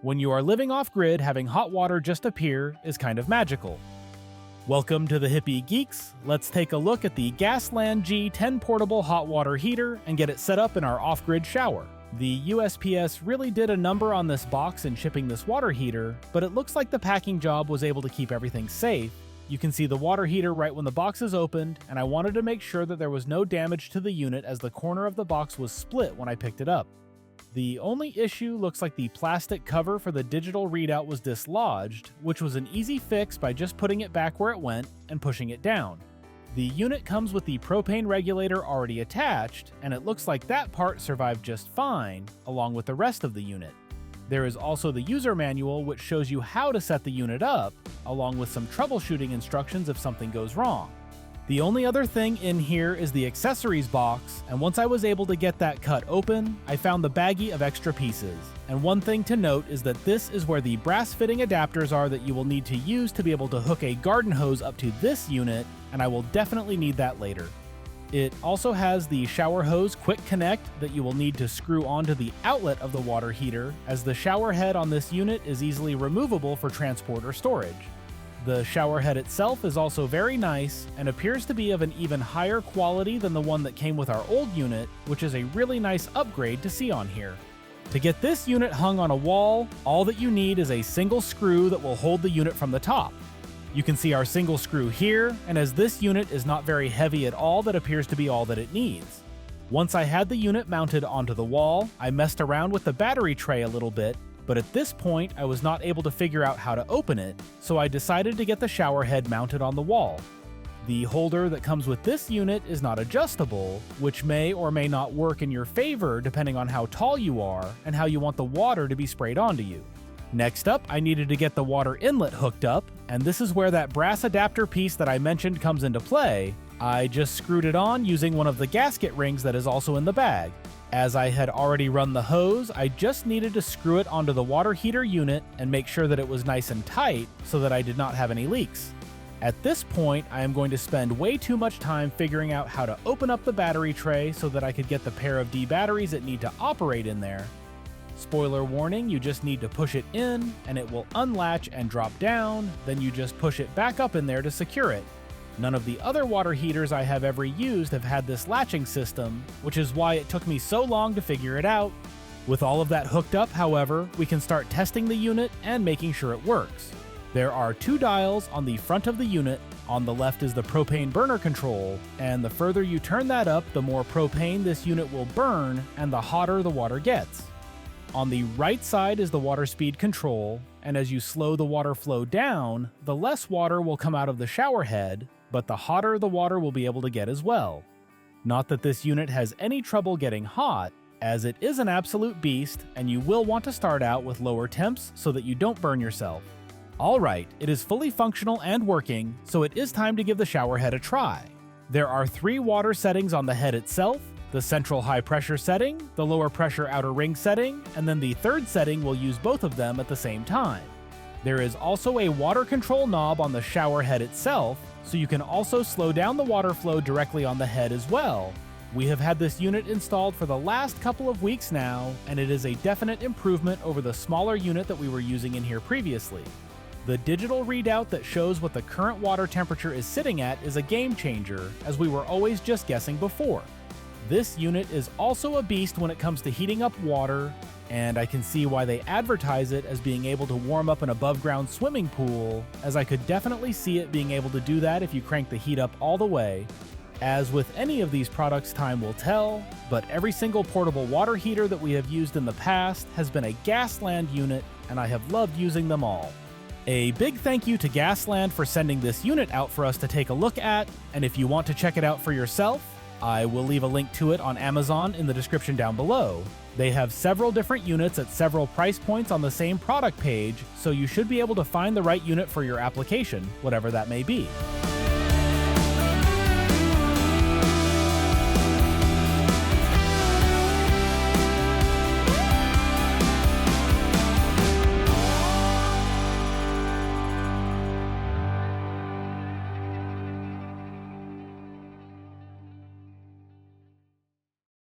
When you are living off-grid, having hot water just appear is kind of magical. Welcome to the Hippie Geeks. Let's take a look at the Gasland G10 Portable Hot Water Heater and get it set up in our off-grid shower. The USPS really did a number on this box in shipping this water heater, but it looks like the packing job was able to keep everything safe. You can see the water heater right when the box is opened, and I wanted to make sure that there was no damage to the unit as the corner of the box was split when I picked it up. The only issue looks like the plastic cover for the digital readout was dislodged, which was an easy fix by just putting it back where it went and pushing it down. The unit comes with the propane regulator already attached, and it looks like that part survived just fine, along with the rest of the unit. There is also the user manual which shows you how to set the unit up, along with some troubleshooting instructions if something goes wrong. The only other thing in here is the accessories box, and once I was able to get that cut open, I found the baggie of extra pieces. And one thing to note is that this is where the brass fitting adapters are that you will need to use to be able to hook a garden hose up to this unit, and I will definitely need that later. It also has the shower hose quick connect that you will need to screw onto the outlet of the water heater, as the shower head on this unit is easily removable for transport or storage. The shower head itself is also very nice and appears to be of an even higher quality than the one that came with our old unit, which is a really nice upgrade to see on here. To get this unit hung on a wall, all that you need is a single screw that will hold the unit from the top. You can see our single screw here, and as this unit is not very heavy at all, that appears to be all that it needs. Once I had the unit mounted onto the wall, I messed around with the battery tray a little bit, but at this point I was not able to figure out how to open it, so I decided to get the shower head mounted on the wall. The holder that comes with this unit is not adjustable, which may or may not work in your favor depending on how tall you are and how you want the water to be sprayed onto you. Next up, I needed to get the water inlet hooked up, and this is where that brass adapter piece that I mentioned comes into play. I just screwed it on using one of the gasket rings that is also in the bag. As I had already run the hose, I just needed to screw it onto the water heater unit and make sure that it was nice and tight so that I did not have any leaks. At this point, I am going to spend way too much time figuring out how to open up the battery tray so that I could get the pair of D batteries that need to operate in there. Spoiler warning, you just need to push it in and it will unlatch and drop down, then you just push it back up in there to secure it. None of the other water heaters I have ever used have had this latching system, which is why it took me so long to figure it out. With all of that hooked up, however, we can start testing the unit and making sure it works. There are two dials on the front of the unit. On the left is the propane burner control, and the further you turn that up, the more propane this unit will burn and the hotter the water gets. On the right side is the water speed control, and as you slow the water flow down, the less water will come out of the shower head, but the hotter the water will be able to get as well. Not that this unit has any trouble getting hot, as it is an absolute beast, and you will want to start out with lower temps so that you don't burn yourself. Alright, it is fully functional and working, so it is time to give the shower head a try. There are 3 water settings on the head itself: the central high pressure setting, the lower pressure outer ring setting, and then the third setting will use both of them at the same time. There is also a water control knob on the shower head itself, so you can also slow down the water flow directly on the head as well. We have had this unit installed for the last couple of weeks now, and it is a definite improvement over the smaller unit that we were using in here previously. The digital readout that shows what the current water temperature is sitting at is a game changer, as we were always just guessing before. This unit is also a beast when it comes to heating up water, and I can see why they advertise it as being able to warm up an above-ground swimming pool, as I could definitely see it being able to do that if you crank the heat up all the way. As with any of these products, time will tell, but every single portable water heater that we have used in the past has been a Gasland unit, and I have loved using them all. A big thank you to Gasland for sending this unit out for us to take a look at, and if you want to check it out for yourself, I will leave a link to it on Amazon in the description down below. They have several different units at several price points on the same product page, so you should be able to find the right unit for your application, whatever that may be.